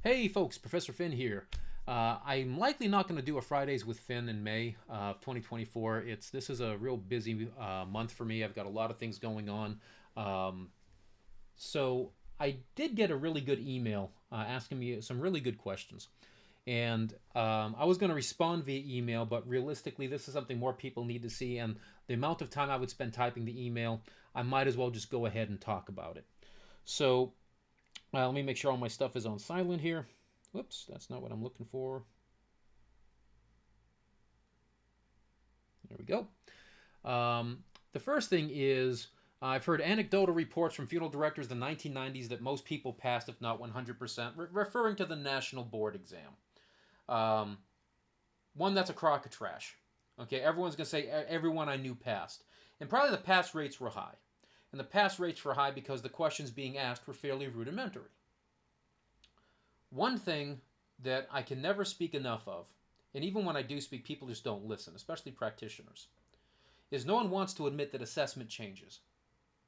Hey folks, Professor Finn here. I'm likely not going to do a Fridays with Finn in May of 2024. This is a real busy month for me. I've got a lot of things going on. Um, so I did get a really good email asking me some really good questions, and I was going to respond via email, but realistically, this is something more people need to see, and the amount of time I would spend typing the email, I might as well just go ahead and talk about it. So let me make sure all my stuff is on silent here. Whoops, that's not what I'm looking for. There we go. The first thing is I've heard anecdotal reports from funeral directors in the 1990s that most people passed, if not 100%, referring to the national board exam. Um, One, that's a crock of trash. Okay, everyone's going to say everyone I knew passed. And probably the pass rates were high. And the pass rates were high because the questions being asked were fairly rudimentary. One thing that I can never speak enough of, and even when I do speak, people just don't listen, especially practitioners, is no one wants to admit that assessment changes.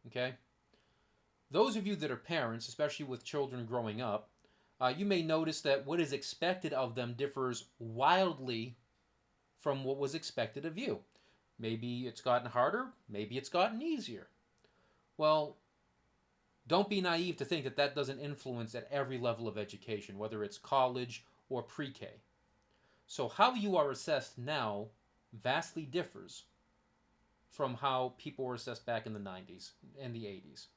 Okay? Those of you that are parents, especially with children growing up, you may notice that what is expected of them differs wildly from what was expected of you. Maybe it's gotten harder, maybe it's gotten easier. Well, don't be naive to think that that doesn't influence at every level of education, whether it's college or pre K. So, how you are assessed now vastly differs from how people were assessed back in the 90s and the 80s.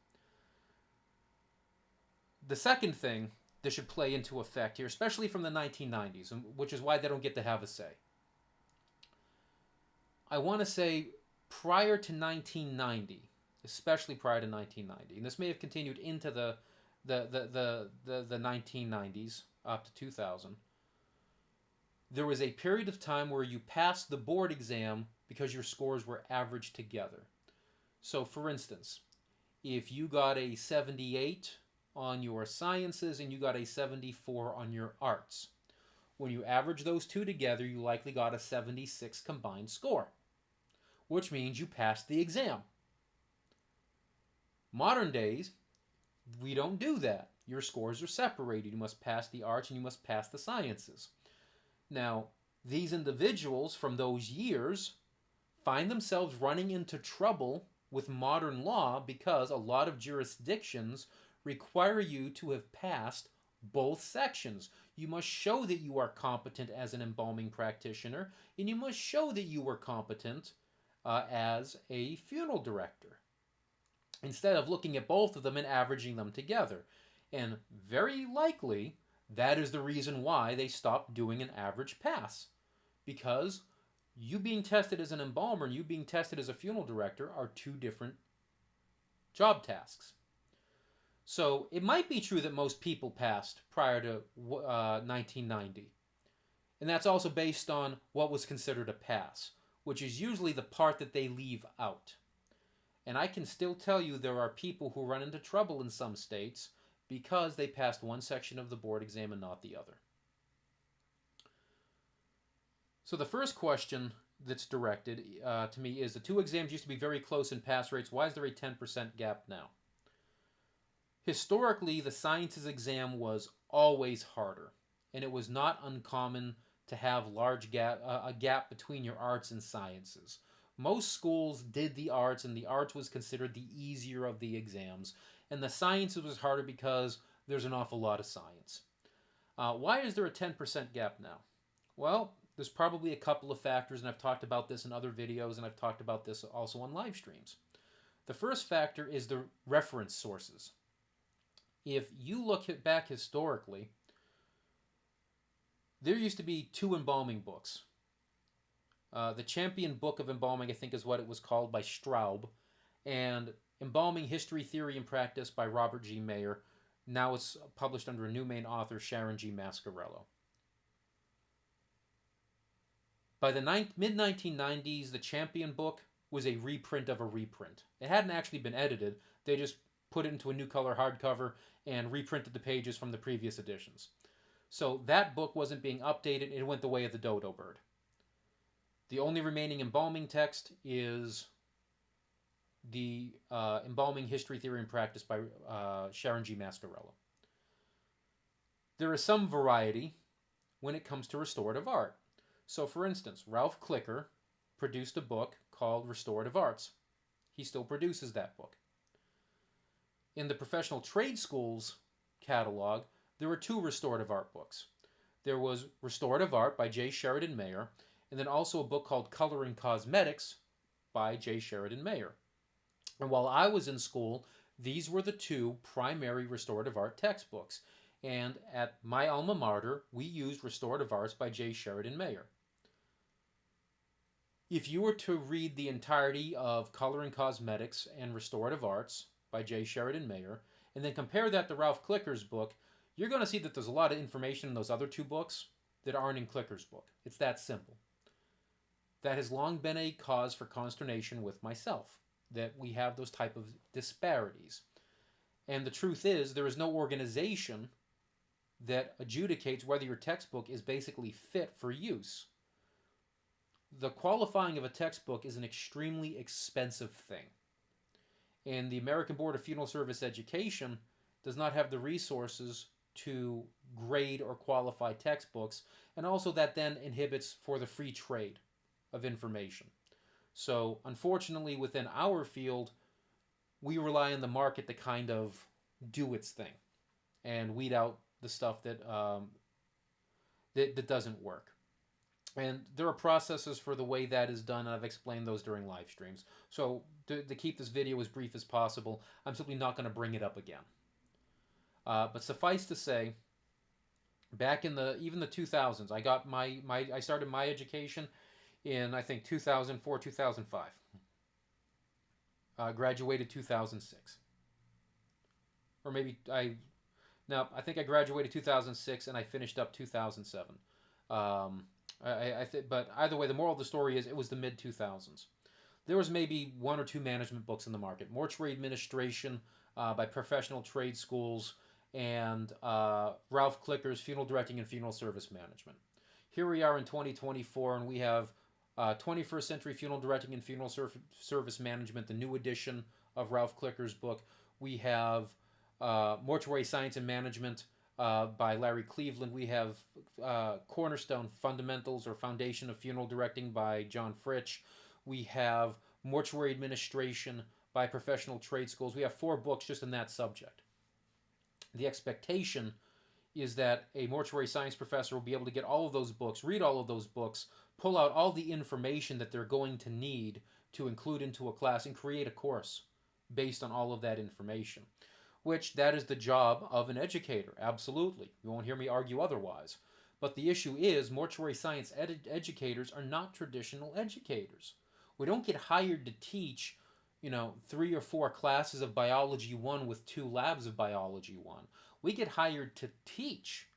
The second thing that should play into effect here, especially from the 1990s, which is why they don't get to have a say. I want to say prior to 1990, especially prior to 1990, and this may have continued into the 1990s up to 2000, there was a period of time where you passed the board exam because your scores were averaged together. So, for instance, if you got a 78 on your sciences and you got a 74 on your arts, when you average those two together, you likely got a 76 combined score, which means you passed the exam. Modern days, we don't do that. Your scores are separated. You must pass the arts and you must pass the sciences. Now, these individuals from those years find themselves running into trouble with modern law because a lot of jurisdictions require you to have passed both sections. You must show that you are competent as an embalming practitioner, and you must show that you were competent as a funeral director, instead of looking at both of them and averaging them together. And very likely, that is the reason why they stopped doing an average pass. Because you being tested as an embalmer and you being tested as a funeral director are two different job tasks. So it might be true that most people passed prior to 1990. And that's also based on what was considered a pass, which is usually the part that they leave out. And I can still tell you there are people who run into trouble in some states because they passed one section of the board exam and not the other. So the first question that's directed to me is the two exams used to be very close in pass rates. Why is there a 10% gap now? Historically, the sciences exam was always harder, and it was not uncommon to have a gap between your arts and sciences. Most schools did the arts, and the arts was considered the easier of the exams, and the sciences was harder because there's an awful lot of science. Why is there a 10% gap now? Well, there's probably a couple of factors, and I've talked about this in other videos, and I've talked about this also on live streams. The first factor is the reference sources. If you look back historically, there used to be two embalming books. The Champion Book of Embalming, I think is what it was called, by Straub, and Embalming History, Theory, and Practice by Robert G. Mayer. Now it's published under a new main author, Sharon G. Mascarello. By the mid 1990s, the Champion book was a reprint of a reprint. It hadn't actually been edited, they just put it into a new color hardcover and reprinted the pages from the previous editions. So that book wasn't being updated, it went the way of the dodo bird. The only remaining embalming text is the Embalming History, Theory, and Practice by Sharon G. Mascarello. There is some variety when it comes to restorative art. So, for instance, Ralph Klicker produced a book called Restorative Arts. He still produces that book. In the professional trade schools catalog, there were two restorative art books. There was Restorative Art by J. Sheridan Mayer, and then also a book called Coloring Cosmetics by J. Sheridan Mayer. And while I was in school, these were the two primary restorative art textbooks. And at my alma mater, we used Restorative Arts by J. Sheridan Mayer. If you were to read the entirety of Coloring Cosmetics and Restorative Arts by J. Sheridan Mayer, and then compare that to Ralph Klicker's book, you're going to see that there's a lot of information in those other two books that aren't in Klicker's book. It's that simple. That has long been a cause for consternation with myself, that we have those type of disparities. And the truth is, there is no organization that adjudicates whether your textbook is basically fit for use. The qualifying of a textbook is an extremely expensive thing. And the American Board of Funeral Service Education does not have the resources to grade or qualify textbooks, and also that then inhibits for the free trade of information. So unfortunately, within our field, we rely on the market to kind of do its thing and weed out the stuff that doesn't work. And there are processes for the way that is done, and I've explained those during live streams. So to keep this video as brief as possible, I'm simply not going to bring it up again. But suffice to say, back in even the 2000s, I got I started my education in, I think, 2004, 2005. Graduated 2006. Or maybe I think I graduated 2006 and I finished up 2007. But either way, the moral of the story is it was the mid-2000s. There was maybe one or two management books in the market. Mortuary Administration by Professional Trade Schools, and Ralph Klicker's Funeral Directing and Funeral Service Management. Here we are in 2024, and we have 21st Century Funeral Directing and Funeral Service Management, the new edition of Ralph Klicker's book. We have Mortuary Science and Management by Larry Cleveland. We have Cornerstone Fundamentals or Foundation of Funeral Directing by John Fritsch. We have Mortuary Administration by Professional Trade Schools. We have 4 books just in that subject. The expectation is that a mortuary science professor will be able to get all of those books, read all of those books, pull out all the information that they're going to need to include into a class, and create a course based on all of that information. Which, that is the job of an educator, absolutely. You won't hear me argue otherwise. But the issue is, mortuary science educators are not traditional educators. We don't get hired to teach 3 or 4 classes of Biology 1 with 2 labs of Biology 1. We get hired to teach.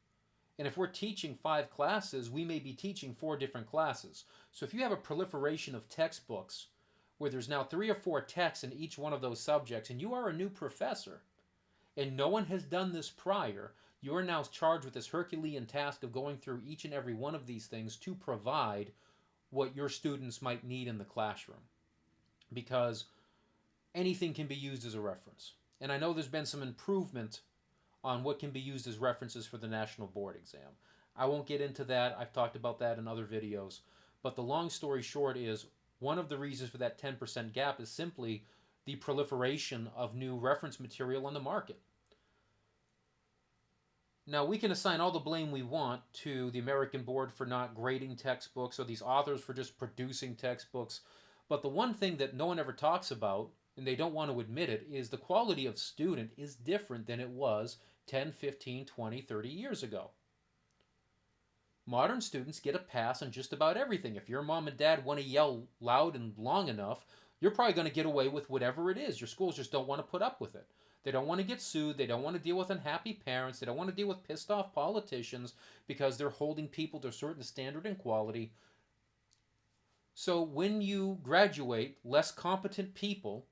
And if we're teaching 5 classes, we may be teaching 4 different classes. So if you have a proliferation of textbooks where there's now 3 or 4 texts in each one of those subjects, and you are a new professor, and no one has done this prior, you are now charged with this Herculean task of going through each and every one of these things to provide what your students might need in the classroom. Because anything can be used as a reference. And I know there's been some improvement on what can be used as references for the National Board exam. I won't get into that. I've talked about that in other videos. But the long story short is, one of the reasons for that 10% gap is simply the proliferation of new reference material on the market. Now, we can assign all the blame we want to the American Board for not grading textbooks, or these authors for just producing textbooks. But the one thing that no one ever talks about, and they don't want to admit it, is the quality of student is different than it was 10, 15, 20, 30 years ago. Modern students get a pass on just about everything. If your mom and dad want to yell loud and long enough, you're probably going to get away with whatever it is. Your schools just don't want to put up with it. They don't want to get sued. They don't want to deal with unhappy parents. They don't want to deal with pissed off politicians because they're holding people to a certain standard and quality. So when you graduate less competent people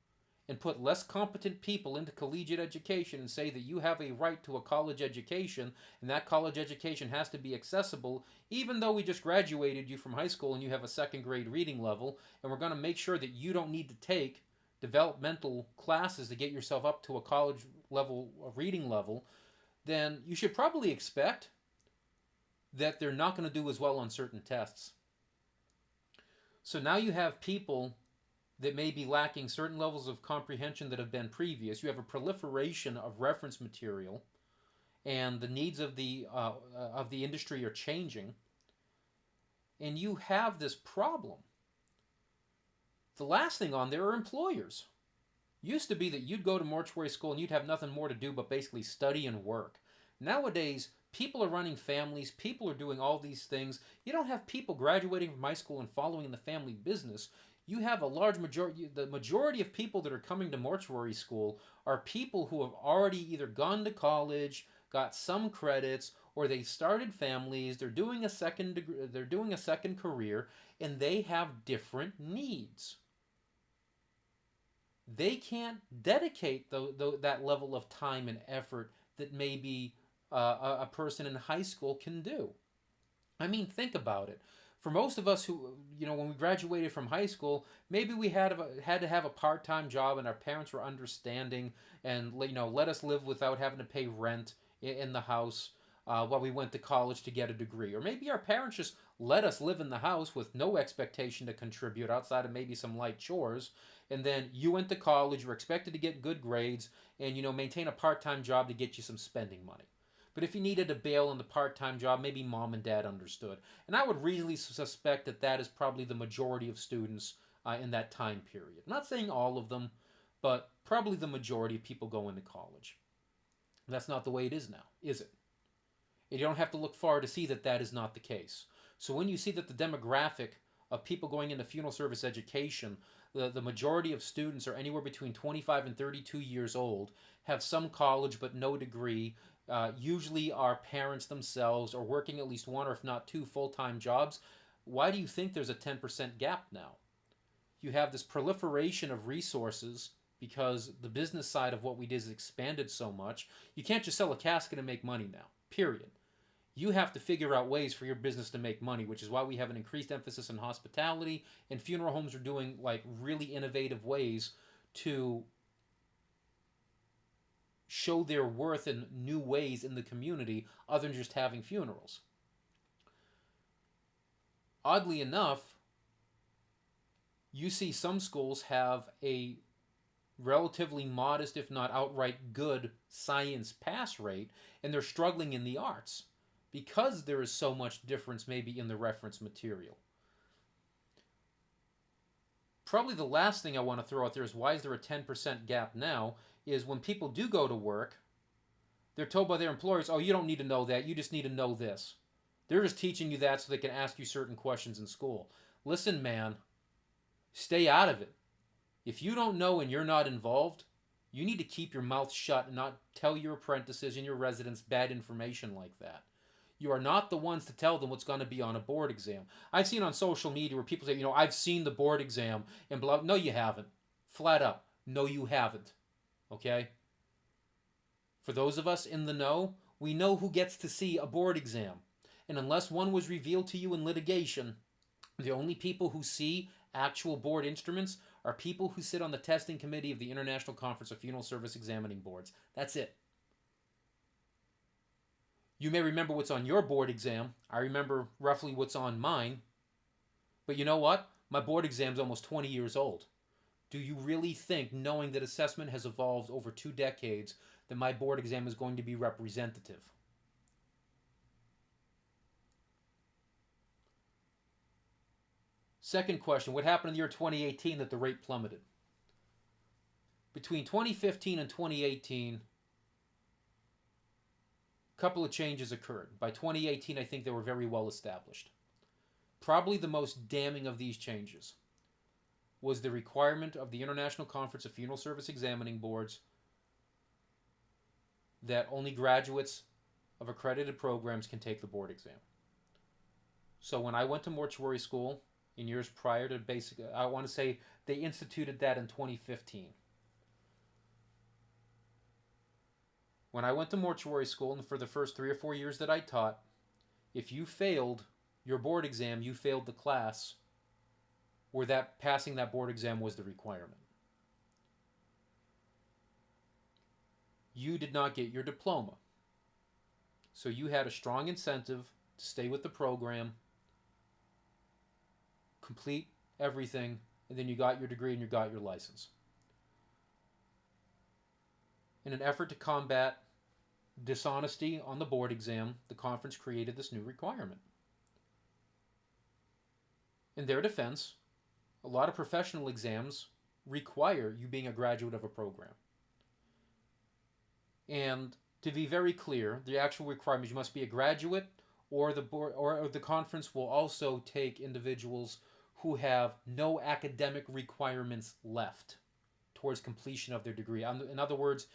and put less competent people into collegiate education and say that you have a right to a college education, and that college education has to be accessible, even though we just graduated you from high school and you have a 2nd grade reading level, and we're going to make sure that you don't need to take developmental classes to get yourself up to a college level reading level, then you should probably expect that they're not going to do as well on certain tests. So now you have people that may be lacking certain levels of comprehension that have been previous. You have a proliferation of reference material, and the needs of the industry are changing, and you have this problem. The last thing on there are employers. Used to be that you'd go to mortuary school and you'd have nothing more to do but basically study and work. Nowadays, people are running families, people are doing all these things. You don't have people graduating from high school and following in the family business. You have a large majority, the majority of people that are coming to mortuary school are people who have already either gone to college, got some credits, or they started families, they're doing a second degree, they're doing a second career, and they have different needs. They can't dedicate that level of time and effort that maybe a person in high school can do. I mean, think about it. For most of us who, when we graduated from high school, maybe we had to have a part-time job, and our parents were understanding and let us live without having to pay rent in the house while we went to college to get a degree. Or maybe our parents just let us live in the house with no expectation to contribute outside of maybe some light chores. And then you went to college, you were expected to get good grades, and maintain a part-time job to get you some spending money. But if you needed to bail on the part-time job, maybe mom and dad understood. And I would reasonably suspect that that is probably the majority of students in that time period. I'm not saying all of them, but probably the majority of people go into college. That's not the way it is now, is it? You don't have to look far to see that that is not the case. So when you see that the demographic of people going into funeral service education, the majority of students are anywhere between 25 and 32 years old, have some college but no degree, usually are parents themselves or working at least one or if not two full-time jobs, why do you think there's a 10% gap now? You have this proliferation of resources because the business side of what we did is expanded so much. You can't just sell a casket and make money now, period. You have to figure out ways for your business to make money, which is why we have an increased emphasis on hospitality, and funeral homes are doing really innovative ways to show their worth in new ways in the community other than just having funerals. Oddly enough, you see some schools have a relatively modest, if not outright good, science pass rate, and they're struggling in the arts because there is so much difference maybe in the reference material. Probably the last thing I want to throw out there is why is there a 10% gap now, is when people do go to work, they're told by their employers, oh, you don't need to know that, you just need to know this. They're just teaching you that so they can ask you certain questions in school. Listen, man, stay out of it. If you don't know and you're not involved, you need to keep your mouth shut and not tell your apprentices and your residents bad information like that. You are not the ones to tell them what's going to be on a board exam. I've seen on social media where people say, I've seen the board exam and blah. No, you haven't. Flat up. No, you haven't. Okay? For those of us in the know, we know who gets to see a board exam. And unless one was revealed to you in litigation, the only people who see actual board instruments are people who sit on the testing committee of the International Conference of Funeral Service Examining Boards. That's it. You may remember what's on your board exam. I remember roughly what's on mine. But you know what? My board exam's almost 20 years old. Do you really think, knowing that assessment has evolved over 2 decades, that my board exam is going to be representative? Second question, what happened in the year 2018 that the rate plummeted? Between 2015 and 2018, a couple of changes occurred. By 2018, I think they were very well established. Probably the most damning of these changes was the requirement of the International Conference of Funeral Service Examining Boards that only graduates of accredited programs can take the board exam. So when I went to mortuary school in years prior to basic, I want to say they instituted that in 2015. When I went to mortuary school, and for the first 3 or 4 years that I taught, if you failed your board exam, you failed the class where that passing that board exam was the requirement. You did not get your diploma. So you had a strong incentive to stay with the program, complete everything, and then you got your degree and you got your license. In an effort to combat dishonesty on the board exam, the conference created this new requirement. In their defense, a lot of professional exams require you being a graduate of a program. And to be very clear, the actual requirement, you must be a graduate, or the board or the conference will also take individuals who have no academic requirements left towards completion of their degree. In other words,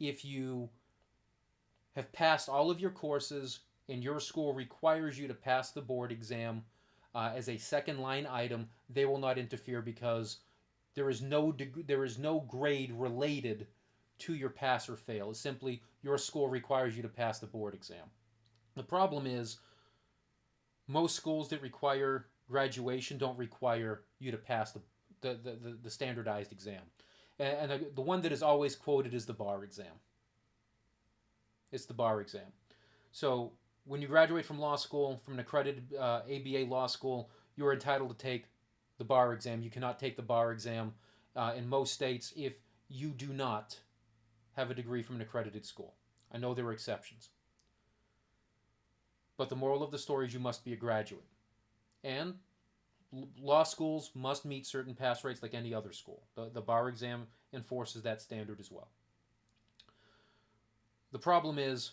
if you have passed all of your courses and your school requires you to pass the board exam as a second line item, they will not interfere because there is no grade related to your pass or fail. It's simply your school requires you to pass the board exam. The problem is most schools that require graduation don't require you to pass the standardized exam. And the one that is always quoted is the bar exam. It's the bar exam. So when you graduate from law school, from an accredited ABA law school, you're entitled to take the bar exam. You cannot take the bar exam in most states if you do not have a degree from an accredited school. I know there are exceptions. But the moral of the story is you must be a graduate. And law schools must meet certain pass rates like any other school. The bar exam enforces that standard as well. The problem is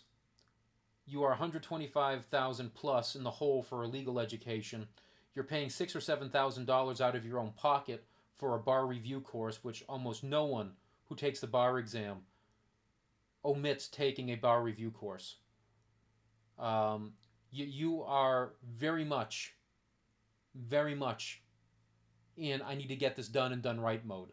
you are $125,000 plus in the hole for a legal education. You're paying $6,000 or $7,000 out of your own pocket for a bar review course, which almost no one who takes the bar exam omits taking a bar review course. You are very much in I need to get this done and done right mode.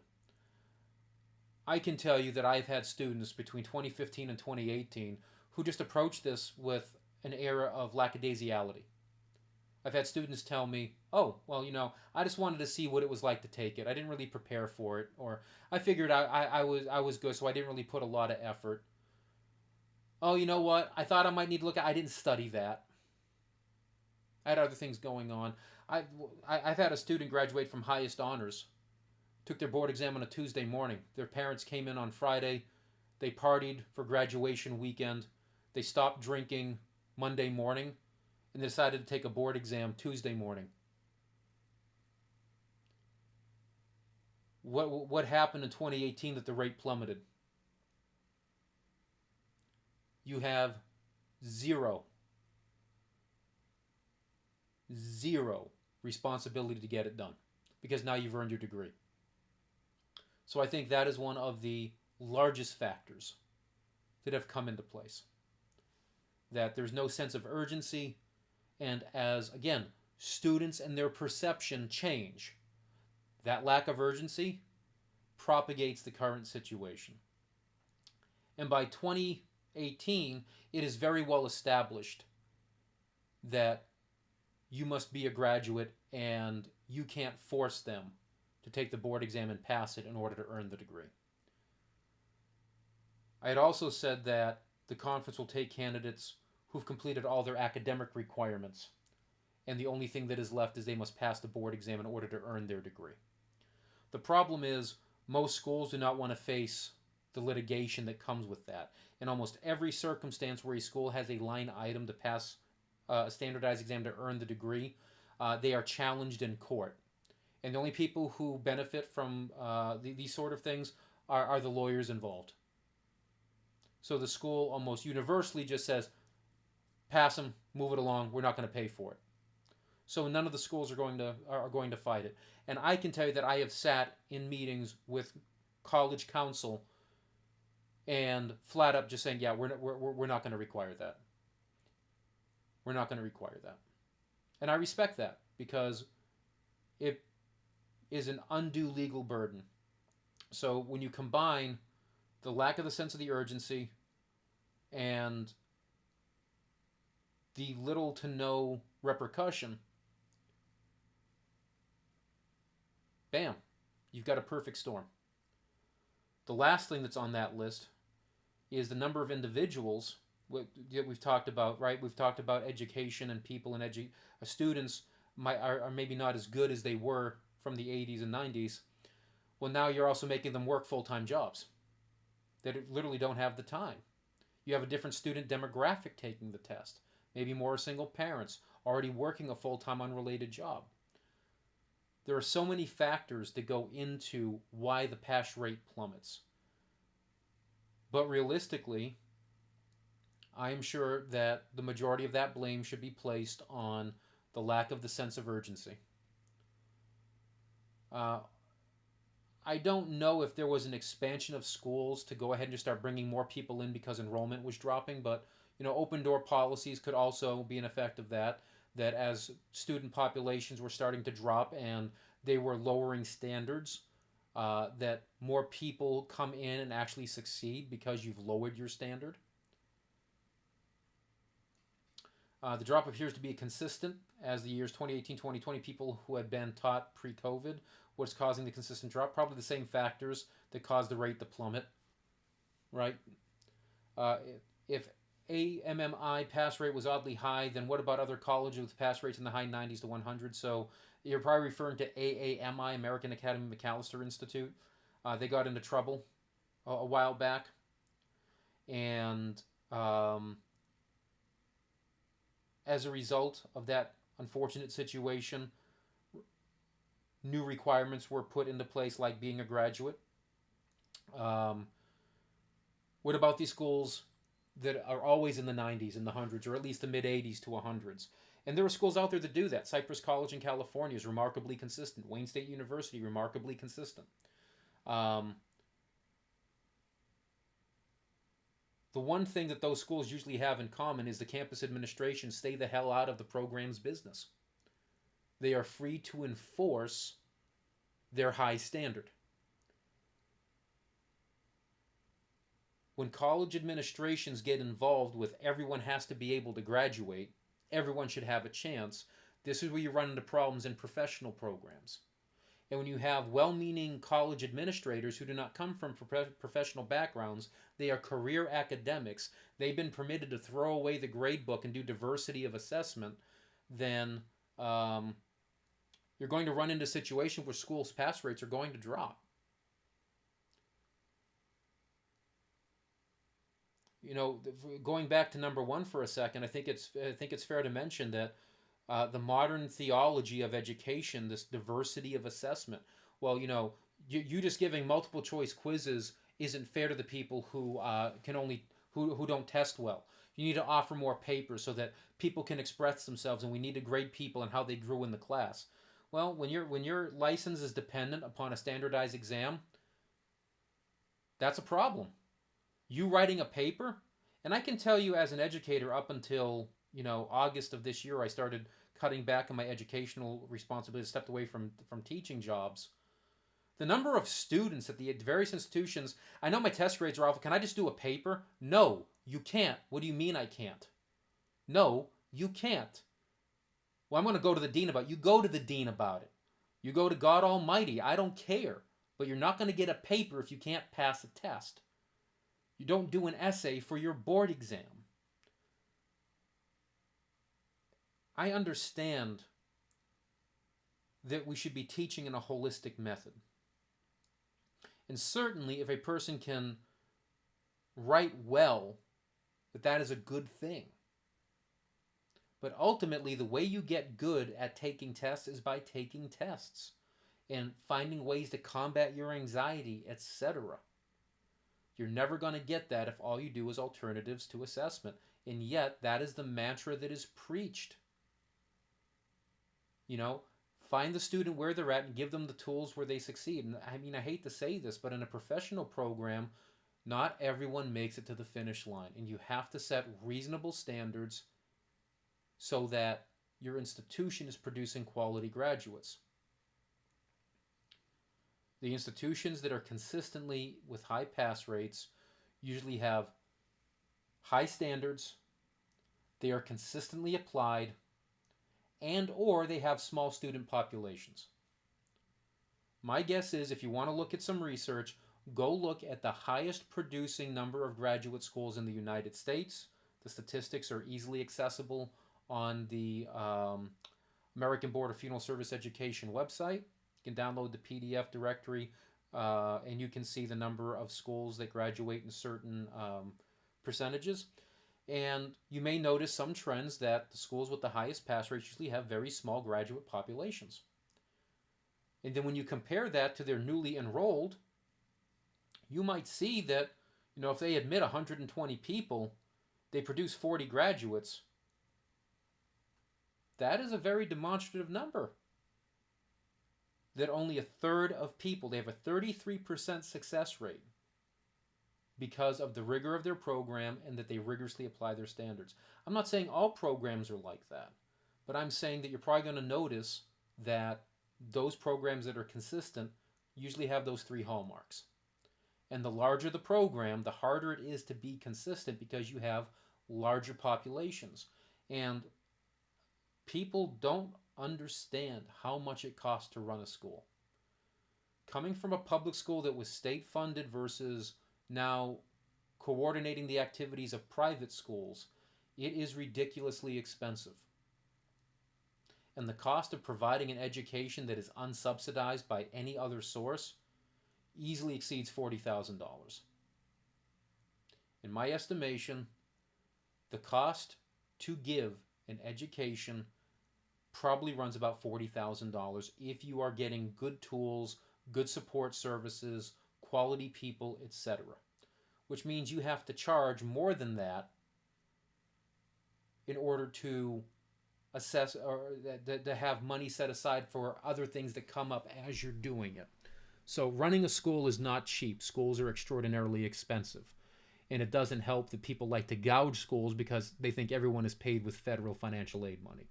I can tell you that I've had students between 2015 and 2018 who just approached this with an era of lackadaisiality. I've had students tell me, oh, well, I just wanted to see what it was like to take it. I didn't really prepare for it, or I figured I was good, so I didn't really put a lot of effort. Oh, you know what? I thought I might need to look at I didn't study that. I had other things going on. I've had a student graduate from highest honors, took their board exam on a Tuesday morning. Their parents came in on Friday. They partied for graduation weekend. They stopped drinking Monday morning, and they decided to take a board exam Tuesday morning. What happened in 2018 that the rate plummeted? You have zero responsibility to get it done because now you've earned your degree. So I think that is one of the largest factors that have come into place. That there's no sense of urgency, and as, again, students and their perception change, that lack of urgency propagates the current situation. And by 2018, it is very well established that you must be a graduate and you can't force them to take the board exam and pass it in order to earn the degree. I had also said that the conference will take candidates who've completed all their academic requirements, and the only thing that is left is they must pass the board exam in order to earn their degree. The problem is most schools do not want to face the litigation that comes with that. In almost every circumstance where a school has a line item to pass a standardized exam to earn the degree, they are challenged in court. And the only people who benefit from these sort of things are the lawyers involved. So the school almost universally just says, pass them, move it along, we're not going to pay for it. So none of the schools are going to fight it. And I can tell you that I have sat in meetings with college counsel and flat up just saying, yeah, we're not going to require that. We're not going to require that. And I respect that because it is an undue legal burden. So when you combine the lack of the sense of the urgency and the little to no repercussion, bam, you've got a perfect storm. The last thing that's on that list is the number of individuals we've talked about, right? We've talked about education and people and students are maybe not as good as they were from the 80s and 90s. Well, now you're also making them work full-time jobs that literally don't have the time. You have a different student demographic taking the test. Maybe more single parents already working a full-time unrelated job. There are so many factors that go into why the pass rate plummets. But realistically, I am sure that the majority of that blame should be placed on the lack of the sense of urgency. Uh, I don't know if there was an expansion of schools to go ahead and just start bringing more people in because enrollment was dropping, but open door policies could also be an effect of that. That as student populations were starting to drop and they were lowering standards, that more people come in and actually succeed because you've lowered your standard. The drop appears to be consistent as the years 2018, 2020, people who had been taught pre-COVID. What's causing the consistent drop? Probably the same factors that caused the rate to plummet, right? Uh, if AMMI pass rate was oddly high, then what about other colleges with pass rates in the high 90s to 100? So you're probably referring to AAMI, American Academy McAllister Institute. They got into trouble a while back, and as a result of that unfortunate situation, new requirements were put into place, like being a graduate. Um, what about these schools that are always in the 90s and the hundreds, or at least the mid 80s to 100s? And there are schools out there that do that. Cypress College in California is remarkably consistent. Wayne State University, remarkably consistent. Um, the one thing that those schools usually have in common is the campus administration stay the hell out of the program's business. They are free to enforce their high standard. When college administrations get involved with everyone has to be able to graduate, everyone should have a chance, this is where you run into problems in professional programs. And when you have well-meaning college administrators who do not come from professional backgrounds, they are career academics, they've been permitted to throw away the grade book and do diversity of assessment, then you're going to run into a situation where schools' pass rates are going to drop. Going back to number one for a second, I think it's fair to mention that the modern theology of education, this diversity of assessment. Well, you just giving multiple choice quizzes isn't fair to the people who who don't test well. You need to offer more papers so that people can express themselves, and we need to grade people and how they grew in the class. Well, when your license is dependent upon a standardized exam, that's a problem. You writing a paper, and I can tell you as an educator, up until August of this year, I started cutting back on my educational responsibilities, stepped away from teaching jobs. The number of students at the various institutions, I know my test grades are awful. Can I just do a paper? No, you can't. What do you mean I can't? No, you can't. Well, I'm going to go to the dean about it. You go to the dean about it. You go to God Almighty. I don't care. But you're not going to get a paper if you can't pass a test. You don't do an essay for your board exam. I understand that we should be teaching in a holistic method. And certainly if a person can write well, that is a good thing. But ultimately, the way you get good at taking tests is by taking tests and finding ways to combat your anxiety, etc. You're never going to get that if all you do is alternatives to assessment. And yet, that is the mantra that is preached. Find the student where they're at and give them the tools where they succeed. And I hate to say this, but in a professional program, not everyone makes it to the finish line. And you have to set reasonable standards so that your institution is producing quality graduates. The institutions that are consistently with high pass rates usually have high standards, they are consistently applied, and or they have small student populations. My guess is if you want to look at some research, go look at the highest producing number of graduate schools in the United States, The statistics are easily accessible on the American Board of Funeral Service Education website. You can download the PDF directory, and you can see the number of schools that graduate in certain percentages. And you may notice some trends that the schools with the highest pass rates usually have very small graduate populations. And then when you compare that to their newly enrolled, you might see that, if they admit 120 people, they produce 40 graduates. That is a very demonstrative number. That only a third of people, they have a 33% success rate because of the rigor of their program and that they rigorously apply their standards. I'm not saying all programs are like that, but I'm saying that you're probably going to notice that those programs that are consistent usually have those three hallmarks. And the larger the program, the harder it is to be consistent because you have larger populations. And people don't understand how much it costs to run a school. Coming from a public school that was state funded versus now coordinating the activities of private schools, it is ridiculously expensive. And the cost of providing an education that is unsubsidized by any other source easily exceeds $40,000. In my estimation, the cost to give an education probably runs about $40,000 if you are getting good tools, good support services, quality people, etc. Which means you have to charge more than that in order to assess or to have money set aside for other things that come up as you're doing it. So running a school is not cheap. Schools are extraordinarily expensive. And it doesn't help that people like to gouge schools because they think everyone is paid with federal financial aid money.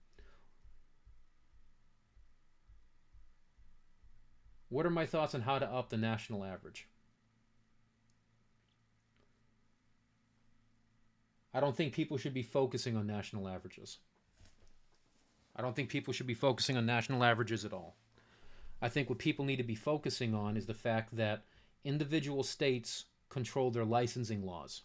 What are my thoughts on how to up the national average? I don't think people should be focusing on national averages. I don't think people should be focusing on national averages at all. I think what people need to be focusing on is the fact that individual states control their licensing laws.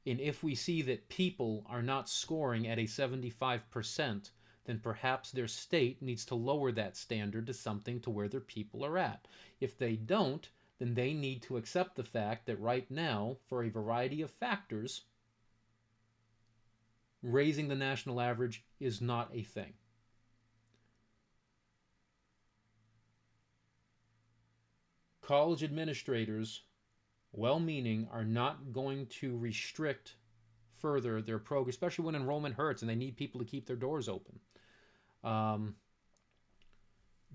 And if we see that people are not scoring at a 75%, then perhaps their state needs to lower that standard to something to where their people are at. If they don't, then they need to accept the fact that right now, for a variety of factors, raising the national average is not a thing. College administrators, well-meaning, are not going to restrict further their program, especially when enrollment hurts and they need people to keep their doors open. The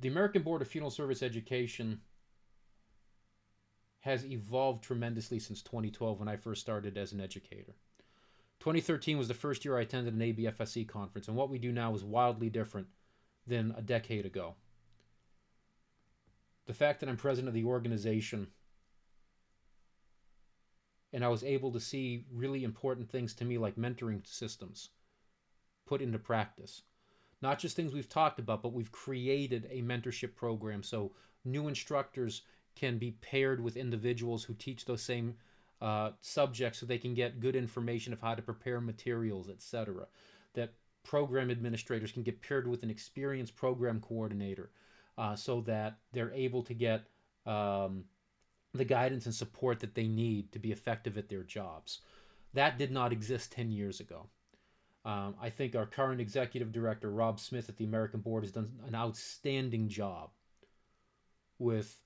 American Board of Funeral Service Education has evolved tremendously since 2012 when I first started as an educator. 2013 was the first year I attended an ABFSC conference, and what we do now is wildly different than a decade ago. The fact that I'm president of the organization and I was able to see really important things to me like mentoring systems put into practice. Not just things we've talked about, but we've created a mentorship program so new instructors can be paired with individuals who teach those same subjects so they can get good information of how to prepare materials, etc. That program administrators can get paired with an experienced program coordinator so that they're able to get the guidance and support that they need to be effective at their jobs. That did not exist 10 years ago. I think our current executive director, Rob Smith at the American Board, has done an outstanding job with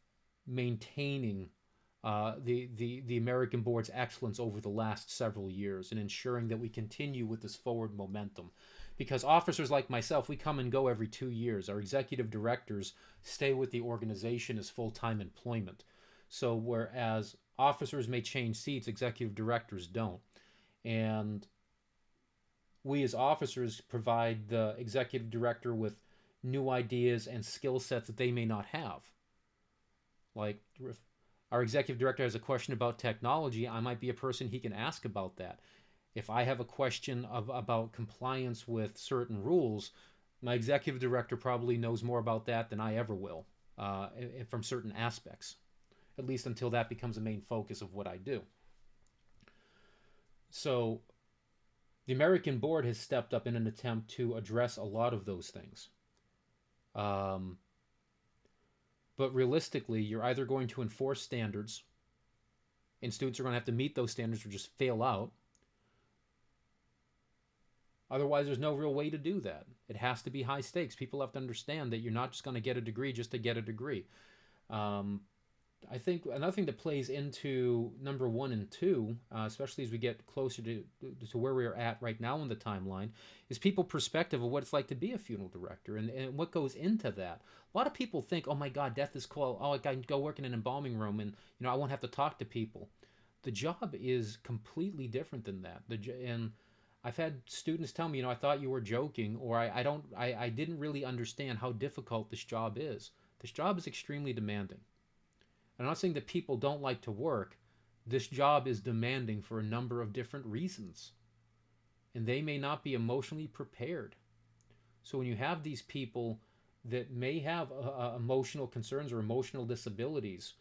maintaining the American Board's excellence over the last several years and ensuring that we continue with this forward momentum. Because officers like myself, we come and go every 2 years. Our executive directors stay with the organization as full-time employment. So whereas officers may change seats, executive directors don't. And we as officers provide the executive director with new ideas and skill sets that they may not have. Like if our executive director has a question about technology, I might be a person he can ask about that. If I have a question about compliance with certain rules, my executive director probably knows more about that than I ever will from certain aspects, at least until that becomes a main focus of what I do. So The American board has stepped up in an attempt to address a lot of those things. Um, but realistically, you're either going to enforce standards, and students are going to have to meet those standards or just fail out. Otherwise, there's no real way to do that. It has to be high stakes. People have to understand that you're not just going to get a degree just to get a degree. Um, I think another thing that plays into number one and two, especially as we get closer to where we're at right now in the timeline, is people's perspective of what it's like to be a funeral director and what goes into that. A lot of people think, oh my God, death is cool. Oh, I can go work in an embalming room and I won't have to talk to people. The job is completely different than that. And I've had students tell me, I thought you were joking, or I didn't really understand how difficult this job is. This job is extremely demanding. I'm not saying that people don't like to work. This job is demanding for a number of different reasons. And they may not be emotionally prepared. So when you have these people that may have emotional concerns or emotional disabilities,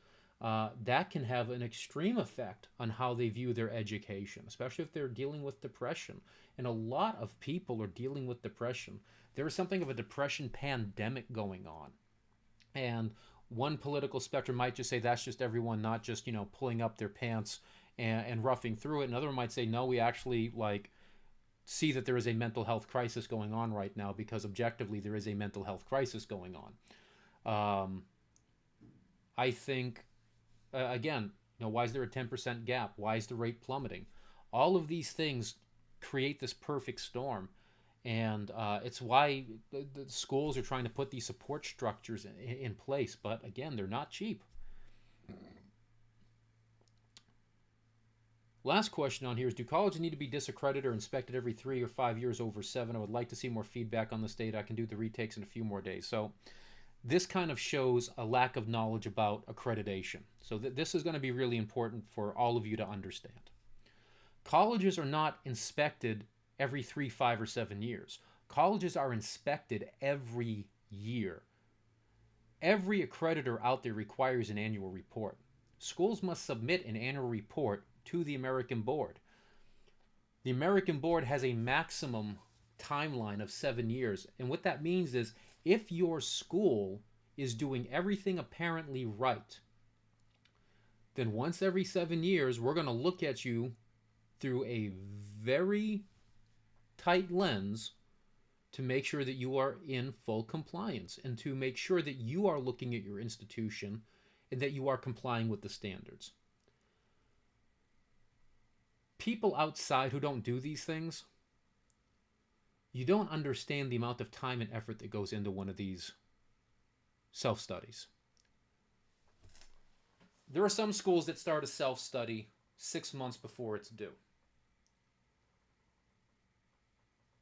that can have an extreme effect on how they view their education, especially if they're dealing with depression. And a lot of people are dealing with depression. There is something of a depression pandemic going on. And one political spectrum might just say that's just everyone not just pulling up their pants and roughing through it. Another might say no, we actually see that there is a mental health crisis going on right now, because objectively there is a mental health crisis going on. I think again, why is there a 10% gap? Why is the rate plummeting? All of these things create this perfect storm. And it's why the schools are trying to put these support structures in place. But again, they're not cheap. Last question on here is, do colleges need to be disaccredited or inspected every 3 or 5 years over 7? I would like to see more feedback on this data. I can do the retakes in a few more days. So this kind of shows a lack of knowledge about accreditation. So this is going to be really important for all of you to understand. Colleges are not inspected every 3, 5, or 7 years. Colleges are inspected every year. Every accreditor out there requires an annual report. Schools must submit an annual report to the American Board. The American Board has a maximum timeline of 7 years. And what that means is, if your school is doing everything apparently right, then once every 7 years, we're going to look at you through a very tight lens to make sure that you are in full compliance, and to make sure that you are looking at your institution and that you are complying with the standards. People outside who don't do these things, you don't understand the amount of time and effort that goes into one of these self-studies. There are some schools that start a self-study 6 months before it's due.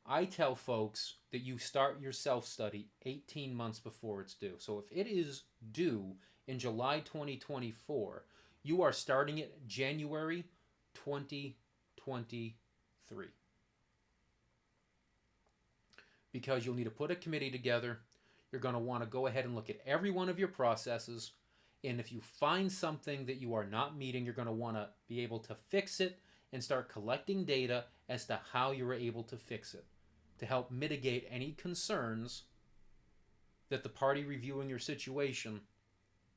I tell folks that you start your self-study 18 months before it's due. So if it is due in July 2024, you are starting it January 2023. Because you'll need to put a committee together. You're going to want to go ahead and look at every one of your processes. And if you find something that you are not meeting, you're going to want to be able to fix it and start collecting data as to how you were able to fix it, to help mitigate any concerns that the party reviewing your situation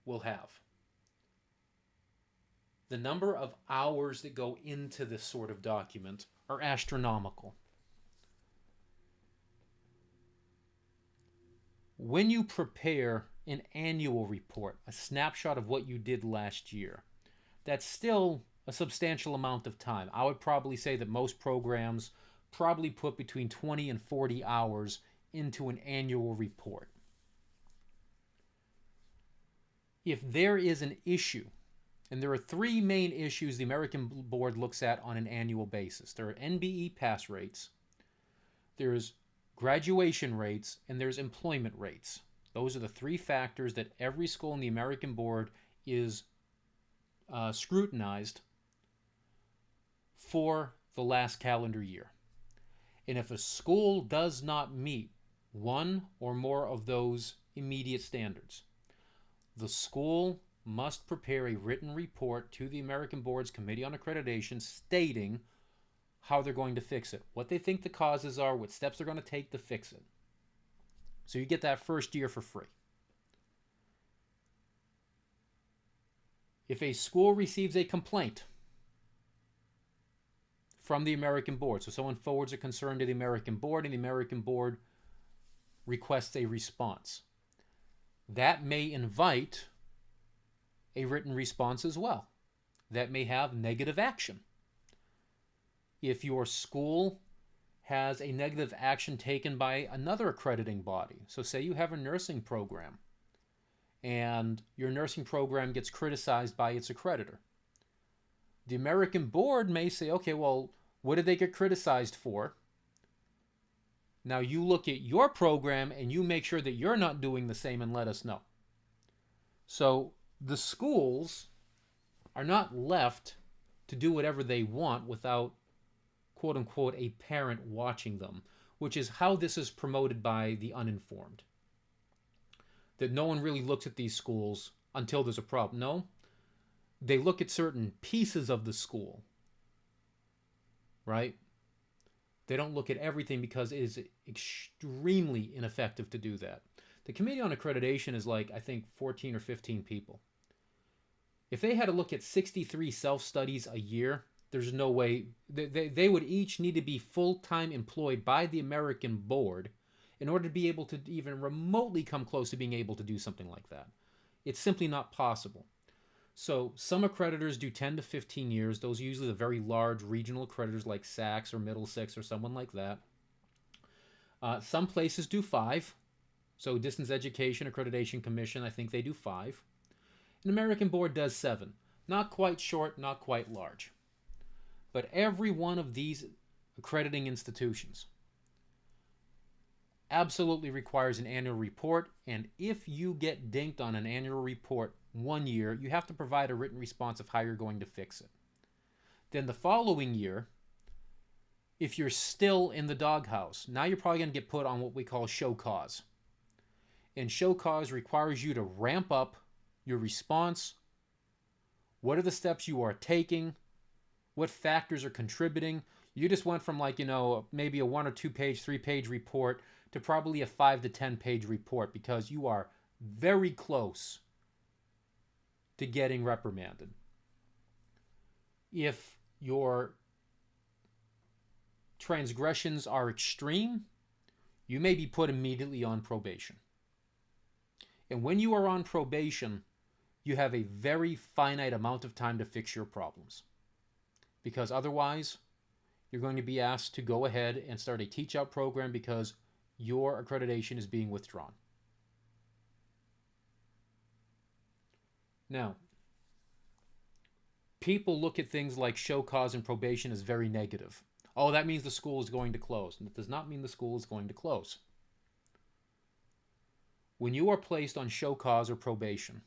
will have. The number of hours that go into this sort of document are astronomical. When you prepare an annual report, a snapshot of what you did last year, that's still a substantial amount of time. I would probably say that most programs probably put between 20 and 40 hours into an annual report. If there is an issue, and there are 3 main issues the American Board looks at on an annual basis. There are NBE pass rates, there's graduation rates, and there's employment rates. Those are the 3 factors that every school in the American Board is scrutinized for the last calendar year. And if a school does not meet one or more of those immediate standards, the school must prepare a written report to the American Board's Committee on Accreditation stating how they're going to fix it, what they think the causes are, what steps they're going to take to fix it. So you get that first year for free. If a school receives a complaint from the American Board, so someone forwards a concern to the American Board and the American Board requests a response, that may invite a written response as well. That may have negative action. If your school has a negative action taken by another accrediting body, so say you have a nursing program and your nursing program gets criticized by its accreditor, the American Board may say, okay, well, what did they get criticized for? Now you look at your program and you make sure that you're not doing the same and let us know. So the schools are not left to do whatever they want without, quote unquote, a parent watching them, which is how this is promoted by the uninformed. That no one really looks at these schools until there's a problem. No, they look at certain pieces of the school, right? They don't look at everything because it is extremely ineffective to do that. The Committee on Accreditation is like, I think, 14 or 15 people. If they had to look at 63 self-studies a year, there's no way. They would each need to be full-time employed by the American Board in order to be able to even remotely come close to being able to do something like that. It's simply not possible. So some accreditors do 10 to 15 years. Those are usually the very large regional accreditors like Saks or Middlesex or someone like that. Some places do 5. So Distance Education Accreditation Commission, I think they do 5. An American Board does 7. Not quite short, not quite large. But every one of these accrediting institutions absolutely requires an annual report, and if you get dinked on an annual report one year, you have to provide a written response of how you're going to fix it. Then the following year, if you're still in the doghouse, now you're probably going to get put on what we call show cause. And show cause requires you to ramp up your response. What are the steps you are taking? What factors are contributing? You just went from maybe a 1 or 2 page, 3 page report to probably a 5 to 10 page report because you are very close to getting reprimanded. If your transgressions are extreme, you may be put immediately on probation. And when you are on probation, you have a very finite amount of time to fix your problems. Because otherwise, you're going to be asked to go ahead and start a teach-out program because your accreditation is being withdrawn. Now, people look at things like show cause and probation as very negative. Oh, that means the school is going to close. And it does not mean the school is going to close. When you are placed on show cause or probation,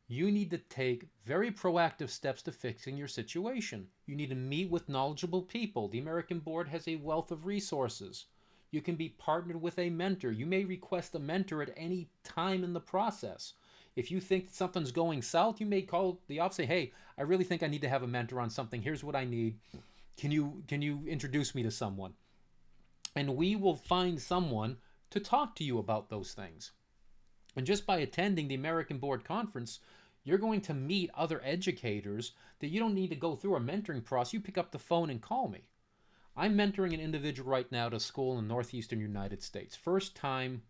you need to take very proactive steps to fixing your situation. You need to meet with knowledgeable people. The American Board has a wealth of resources. You can be partnered with a mentor. You may request a mentor at any time in the process. If you think that something's going south, you may call the office and say, hey, I really think I need to have a mentor on something. Here's what I need. Can you introduce me to someone? And we will find someone to talk to you about those things. And just by attending the American Board Conference, you're going to meet other educators that you don't need to go through a mentoring process. You pick up the phone and call me. I'm mentoring an individual right now at a school in the northeastern United States. First time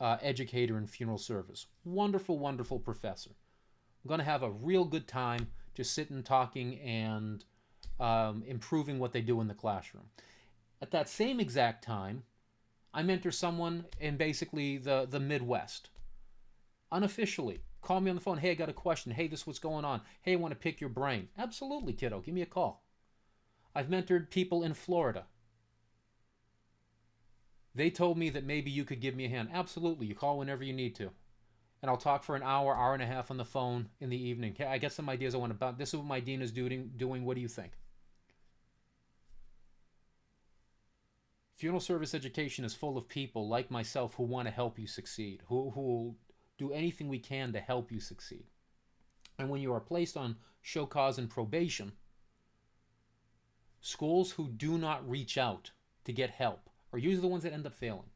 educator in funeral service. Wonderful, wonderful professor. I'm going to have a real good time just sitting, talking, and improving what they do in the classroom. At that same exact time, I mentor someone in basically the Midwest. Unofficially. Call me on the phone. Hey, I got a question. Hey, this is what's going on. Hey, I want to pick your brain. Absolutely, kiddo. Give me a call. I've mentored people in Florida. They told me that maybe you could give me a hand. Absolutely. You call whenever you need to. And I'll talk for an hour, hour and a half on the phone in the evening. I got some ideas I want about. This is what my dean is doing. What do you think? Funeral service education is full of people like myself who want to help you succeed, who will do anything we can to help you succeed. And when you are placed on show cause and probation, Schools who do not reach out to get help are usually the ones that end up failing.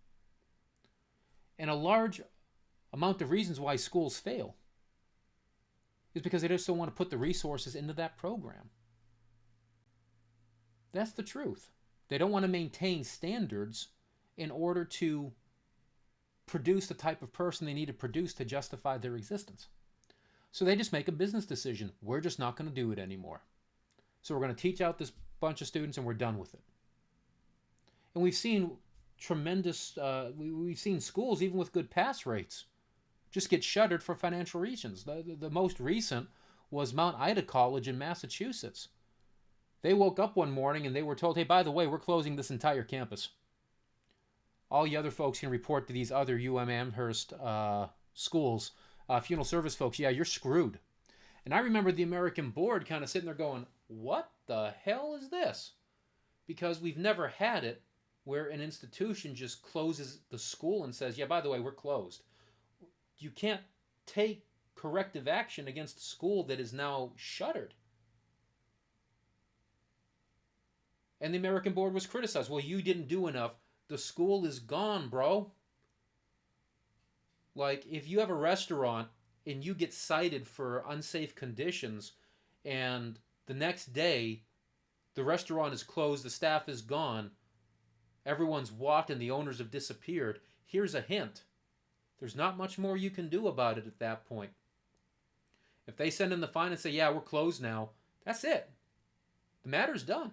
And a large amount of reasons why schools fail is because they just don't want to put the resources into that program. That's the truth. They don't want to maintain standards in order to produce the type of person they need to produce to justify their existence. So they just make a business decision. We're just not going to do it anymore. So we're going to teach out this bunch of students and we're done with it. And we've seen we've seen schools, even with good pass rates, just get shuttered for financial reasons. The most recent was Mount Ida College in Massachusetts. They woke up one morning and they were told, hey, by the way, we're closing this entire campus. All you other folks can report to these other UM Amherst schools, funeral service folks, yeah, you're screwed. And I remember the American board kind of sitting there going, what the hell is this? Because we've never had it where an institution just closes the school and says, yeah, by the way, we're closed. You can't take corrective action against a school that is now shuttered. And the American board was criticized. Well, you didn't do enough. The school is gone, bro. Like, if you have a restaurant and you get cited for unsafe conditions and the next day the restaurant is closed, the staff is gone, everyone's walked and the owners have disappeared, here's a hint. There's not much more you can do about it at that point. If they send in the fine and say, yeah, we're closed now, that's it. The matter's done.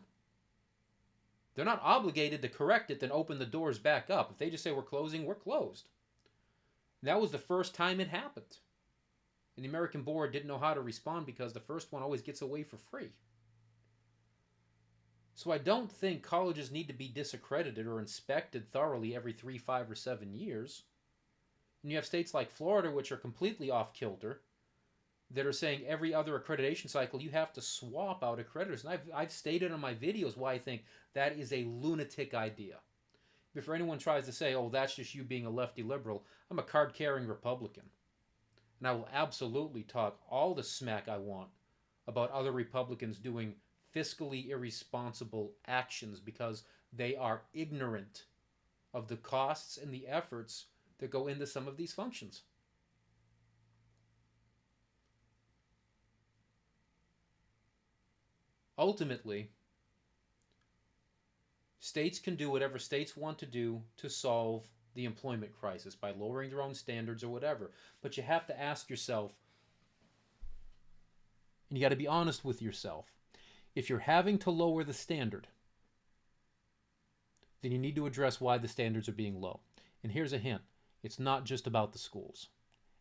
They're not obligated to correct it, then open the doors back up. If they just say we're closing, we're closed. And that was the first time it happened. And the American board didn't know how to respond because the first one always gets away for free. So I don't think colleges need to be disaccredited or inspected thoroughly every 3, 5, or 7 years. And you have states like Florida, which are completely off kilter, that are saying every other accreditation cycle you have to swap out accreditors. And I've stated in my videos why I think that is a lunatic idea. Before anyone tries to say, oh, that's just you being a lefty liberal, I'm a card-carrying Republican. And I will absolutely talk all the smack I want about other Republicans doing fiscally irresponsible actions because they are ignorant of the costs and the efforts that go into some of these functions. Ultimately, states can do whatever states want to do to solve the employment crisis by lowering their own standards or whatever. But you have to ask yourself, and you got to be honest with yourself, if you're having to lower the standard, then you need to address why the standards are being low. And here's a hint. It's not just about the schools.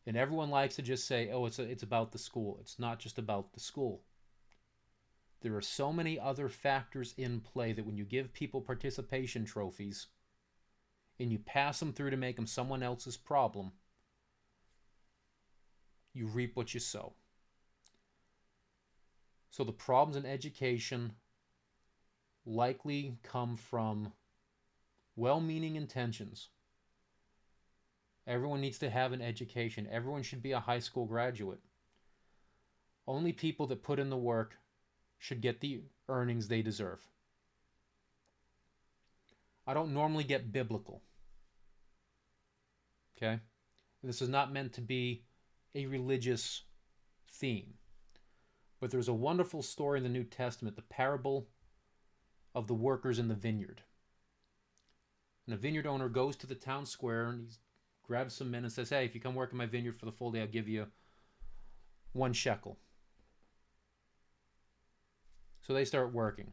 And everyone likes to just say, oh, it's about the school. It's not just about the school. There are so many other factors in play that when you give people participation trophies and you pass them through to make them someone else's problem, you reap what you sow. So the problems in education likely come from well-meaning intentions. Everyone needs to have an education. Everyone should be a high school graduate. Only people that put in the work should get the earnings they deserve. I don't normally get biblical. Okay? This is not meant to be a religious theme. But there's a wonderful story in the New Testament, the parable of the workers in the vineyard. And a vineyard owner goes to the town square and he grabs some men and says, hey, if you come work in my vineyard for the full day, I'll give you 1 shekel. So they start working.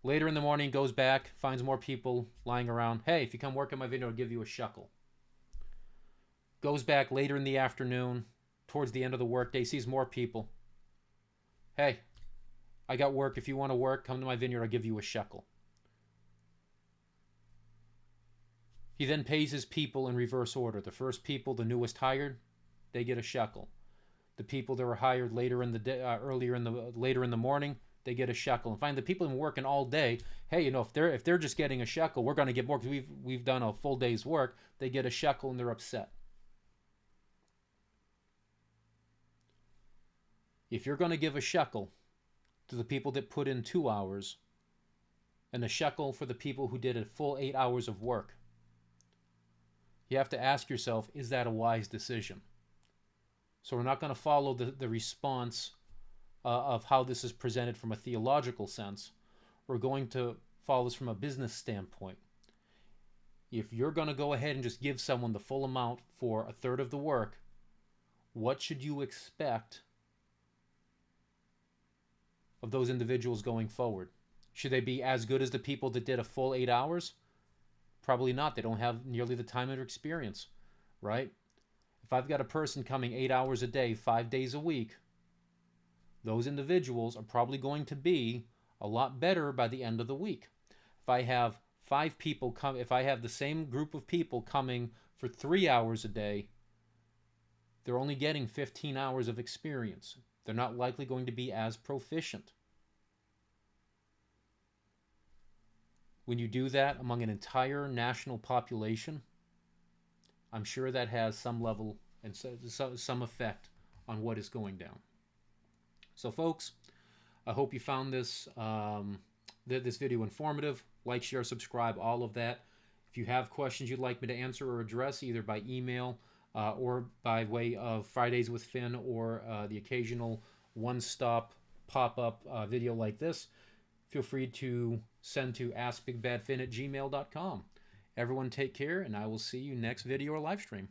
Later in the morning, goes back, finds more people lying around. Hey, if you come work in my vineyard, I'll give you a shekel. Goes back later in the afternoon, towards the end of the workday, sees more people. Hey, I got work. If you want to work, come to my vineyard, I'll give you a shekel. He then pays his people in reverse order. The first people, the newest hired, they get a shekel. The people that were hired later in the day, later in the morning, they get a shekel. And finally, the people who are working all day, hey, you know, if they're just getting a shekel, we're going to get more because we've done a full day's work. They get a shekel and they're upset. If you're going to give a shekel to the people that put in 2 hours, and a shekel for the people who did a full 8 hours of work. You have to ask yourself, is that a wise decision? So we're not going to follow the response of how this is presented from a theological sense. We're going to follow this from a business standpoint. If you're going to go ahead and just give someone the full amount for a third of the work, what should you expect of those individuals going forward? Should they be as good as the people that did a full 8 hours? Probably not. They don't have nearly the time or experience, right? If I've got a person coming 8 hours a day, 5 days a week, those individuals are probably going to be a lot better by the end of the week. If I have 5 people come, if I have the same group of people coming for 3 hours a day, they're only getting 15 hours of experience. They're not likely going to be as proficient. When you do that among an entire national population, I'm sure that has some level and some effect on what is going down. So folks, I hope you found this this video informative. Like, share, subscribe, all of that. If you have questions you'd like me to answer or address, either by email or by way of Fridays with Finn, or the occasional one-stop pop-up video like this, feel free to send to askbigbadfin@gmail.com. Everyone take care, and I will see you next video or live stream.